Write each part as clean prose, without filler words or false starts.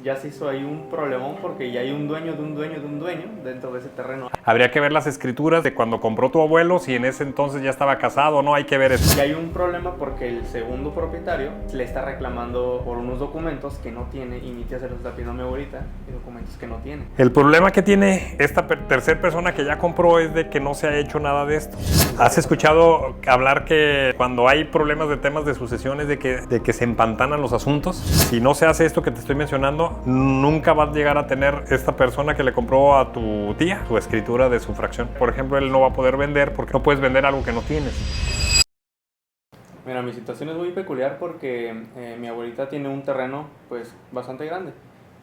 ya se hizo ahí un problemón porque ya hay un dueño de un dueño de un dueño dentro de ese terreno. Habría que ver las escrituras de cuando compró tu abuelo, si en ese entonces ya estaba casado o no, hay que ver eso. Y hay un problema porque el segundo propietario le está reclamando por unos documentos que no tiene y mi tía se los está pidiendo a mi abuelita y documentos que no tiene. El problema que tiene esta tercera persona que ya compró es de que no se ha hecho nada de esto. ¿Has escuchado hablar que cuando hay problemas de temas de sucesiones de que se empantanan los asuntos? Si no se hace esto que te estoy mencionando, nunca vas a llegar a tener esta persona que le compró a tu tía tu escritura de su fracción. Por ejemplo, él no va a poder vender porque no puedes vender algo que no tienes. Mira, mi situación es muy peculiar porque mi abuelita tiene un terreno pues bastante grande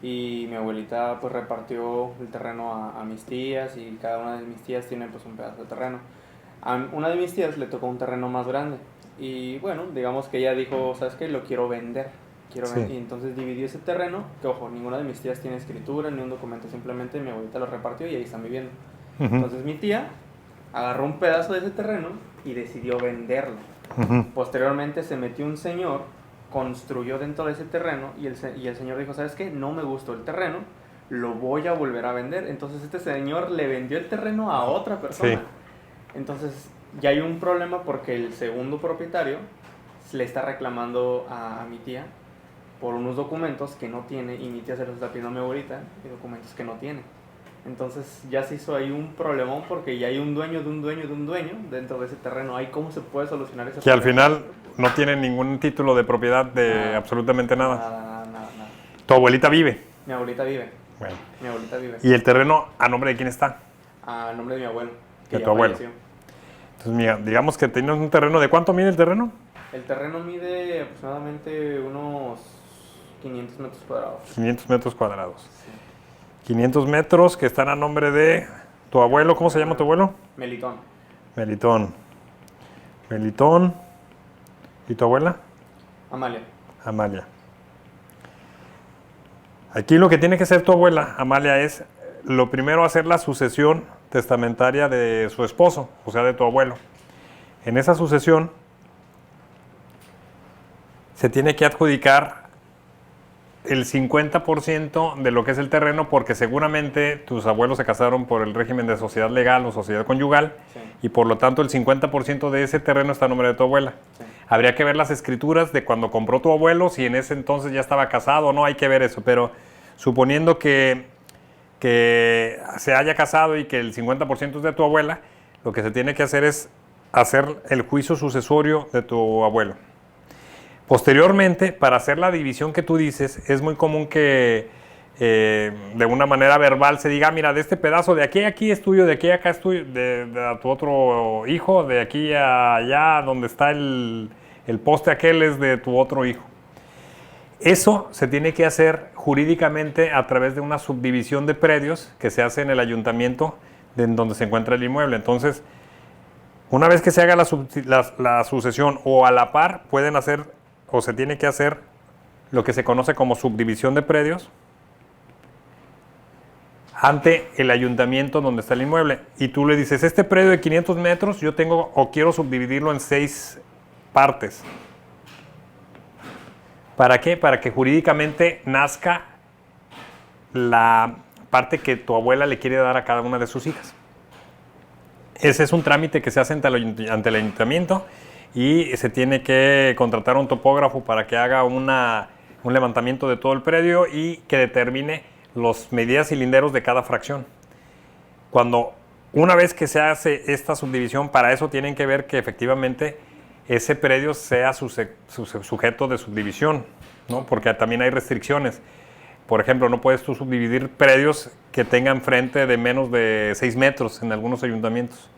y mi abuelita pues repartió el terreno a mis tías y cada una de mis tías tiene pues un pedazo de terreno. A una de mis tías le tocó un terreno más grande y bueno, digamos que ella dijo, ¿sabes qué? Lo quiero vender. Y entonces dividió ese terreno, que ojo, ninguna de mis tías tiene escritura ni un documento, simplemente mi abuelita lo repartió y ahí están viviendo. Entonces mi tía agarró un pedazo de ese terreno y decidió venderlo. Posteriormente se metió un señor, construyó dentro de ese terreno y el señor dijo, ¿sabes qué? No me gustó el terreno, lo voy a volver a vender. Entonces este señor le vendió el terreno a otra persona. Entonces ya hay un problema porque el segundo propietario le está reclamando a mi tía por unos documentos que no tiene y mi tía se los está pidiendo a mi abuelita y documentos que no tiene. Entonces ya se hizo ahí un problemón porque ya hay un dueño de un dueño de un dueño dentro de ese terreno. ¿Ahí cómo se puede solucionar ese problema? Que problema? al final no tiene ningún título de propiedad de absolutamente nada. Nada. ¿Tu abuelita vive? Mi abuelita vive. Bueno. Mi abuelita vive. ¿Y el terreno a nombre de quién está? A nombre de mi abuelo. Que de ya tu abuelo. Falleció. Entonces, mira, digamos que tienes un terreno. ¿De cuánto mide el terreno? El terreno mide aproximadamente unos 500 metros cuadrados. 500 metros cuadrados. Sí. 500 metros que están a nombre de tu abuelo. ¿Cómo se llama tu abuelo? Melitón. Melitón. ¿Y tu abuela? Amalia. Aquí lo que tiene que hacer tu abuela, Amalia, es lo primero hacer la sucesión testamentaria de su esposo, o sea, de tu abuelo. En esa sucesión se tiene que adjudicar el 50% de lo que es el terreno, porque seguramente tus abuelos se casaron por el régimen de sociedad legal o sociedad conyugal, y por lo tanto el 50% de ese terreno está a nombre de tu abuela. Habría que ver las escrituras de cuando compró tu abuelo, si en ese entonces ya estaba casado o no, hay que ver eso, pero suponiendo que se haya casado y que el 50% es de tu abuela, lo que se tiene que hacer es hacer el juicio sucesorio de tu abuelo. Posteriormente, para hacer la división que tú dices, es muy común que de una manera verbal se diga, mira, de este pedazo de aquí a aquí es tuyo, de aquí a acá es tuyo, de tu otro hijo, de aquí a allá donde está el poste aquel es de tu otro hijo. Eso se tiene que hacer jurídicamente a través de una subdivisión de predios que se hace en el ayuntamiento en donde se encuentra el inmueble. Entonces, una vez que se haga la sucesión o a la par, pueden hacer o se tiene que hacer lo que se conoce como subdivisión de predios ante el ayuntamiento donde está el inmueble. Y tú le dices, este predio de 500 metros yo tengo o quiero subdividirlo en 6 partes. ¿Para qué? Para que jurídicamente nazca la parte que tu abuela le quiere dar a cada una de sus hijas. Ese es un trámite que se hace ante el ayuntamiento y se tiene que contratar a un topógrafo para que haga un levantamiento de todo el predio y que determine las medidas y linderos de cada fracción. Una vez que se hace esta subdivisión, para eso tienen que ver que efectivamente ese predio sea sujeto de subdivisión, ¿no? Porque también hay restricciones. Por ejemplo, no puedes tú subdividir predios que tengan frente de menos de 6 metros en algunos ayuntamientos.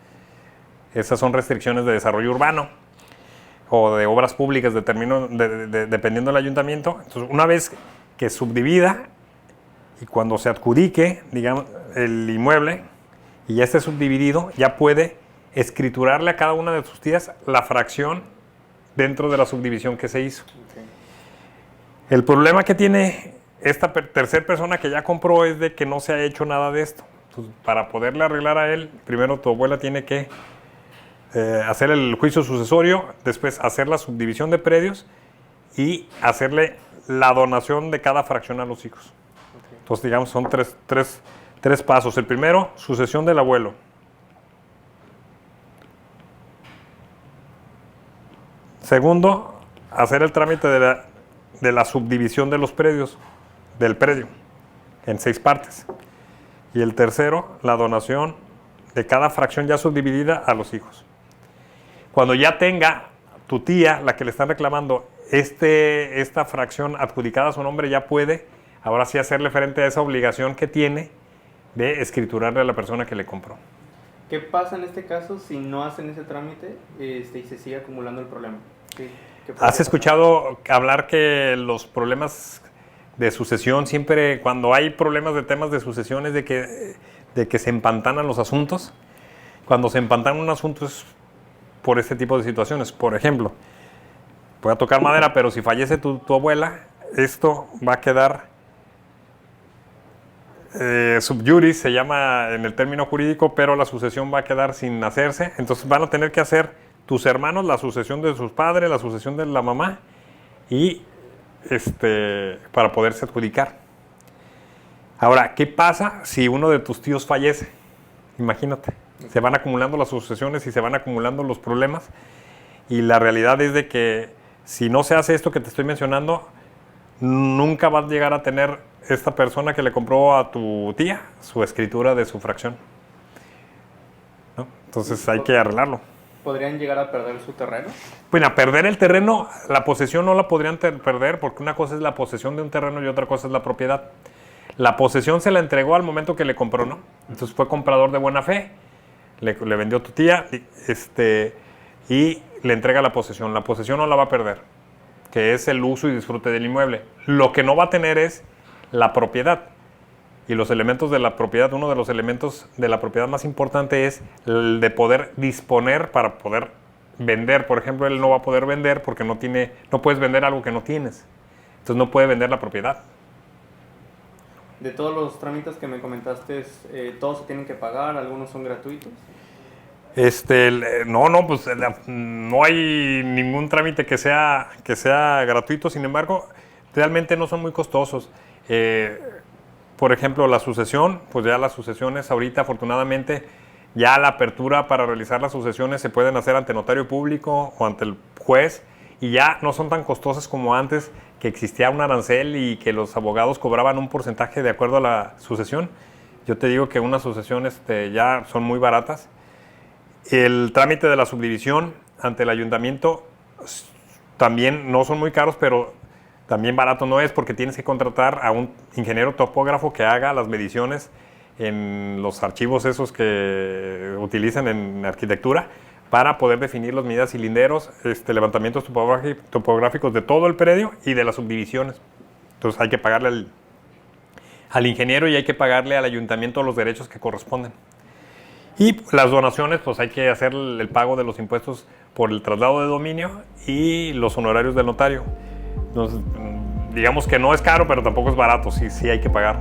Esas son restricciones de desarrollo urbano o de obras públicas, dependiendo del ayuntamiento. Entonces, una vez que subdivida y cuando se adjudique, digamos, el inmueble y ya esté subdividido, ya puede escriturarle a cada una de sus tías la fracción dentro de la subdivisión que se hizo. Okay. El problema que tiene esta tercera persona que ya compró es de que no se ha hecho nada de esto. Entonces, para poderle arreglar a él, primero tu abuela tiene que hacer el juicio sucesorio, después hacer la subdivisión de predios y hacerle la donación de cada fracción a los hijos. Entonces, digamos, son tres pasos. El primero, sucesión del abuelo. Segundo, hacer el trámite de la subdivisión de los predios, del predio, en 6 partes. Y el tercero, la donación de cada fracción ya subdividida a los hijos. Cuando ya tenga tu tía, la que le están reclamando, esta fracción adjudicada a su nombre, ya puede, ahora sí, hacerle frente a esa obligación que tiene de escriturarle a la persona que le compró. ¿Qué pasa en este caso si no hacen ese trámite y se sigue acumulando el problema? ¿Has escuchado hablar que los problemas de sucesión, siempre cuando hay problemas de temas de sucesión, es de que se empantanan los asuntos? Cuando se empantana un asunto es por este tipo de situaciones. Por ejemplo, voy a tocar madera, pero si fallece tu abuela, esto va a quedar sub juris, se llama en el término jurídico, pero la sucesión va a quedar sin hacerse. Entonces van a tener que hacer tus hermanos la sucesión de sus padres, la sucesión de la mamá, y para poderse adjudicar. Ahora, ¿qué pasa si uno de tus tíos fallece? Imagínate, se van acumulando las sucesiones y se van acumulando los problemas, y la realidad es de que si no se hace esto que te estoy mencionando, nunca vas a llegar a tener esta persona que le compró a tu tía su escritura de su fracción, ¿no? Entonces hay que arreglarlo. ¿Podrían llegar a perder su terreno? Bueno, a perder el terreno, la posesión no la podrían perder, porque una cosa es la posesión de un terreno y otra cosa es la propiedad. La posesión se la entregó al momento que le compró, ¿no? Entonces fue comprador de buena fe, le vendió a tu tía y le entrega la posesión. La posesión no la va a perder, que es el uso y disfrute del inmueble. Lo que no va a tener es la propiedad. Y los elementos de la propiedad, uno de los elementos de la propiedad más importante es el de poder disponer para poder vender. Por ejemplo, él no va a poder vender porque no puedes vender algo que no tienes. Entonces no puede vender la propiedad. De todos los trámites que me comentaste, ¿todos se tienen que pagar? ¿Algunos son gratuitos? No, pues no hay ningún trámite que sea gratuito. Sin embargo, realmente no son muy costosos. Por ejemplo, la sucesión, pues ya las sucesiones ahorita, afortunadamente, ya la apertura para realizar las sucesiones se pueden hacer ante notario público o ante el juez, y ya no son tan costosas como antes, que existía un arancel y que los abogados cobraban un porcentaje de acuerdo a la sucesión. Yo te digo que unas sucesiones ya son muy baratas. El trámite de la subdivisión ante el ayuntamiento también no son muy caros, pero también barato no es, porque tienes que contratar a un ingeniero topógrafo que haga las mediciones en los archivos esos que utilizan en arquitectura para poder definir las medidas y linderos, levantamientos topográficos de todo el predio y de las subdivisiones. Entonces hay que pagarle al ingeniero y hay que pagarle al ayuntamiento los derechos que corresponden. Y las donaciones, pues hay que hacer el pago de los impuestos por el traslado de dominio y los honorarios del notario. Entonces, digamos que no es caro, pero tampoco es barato, sí hay que pagar.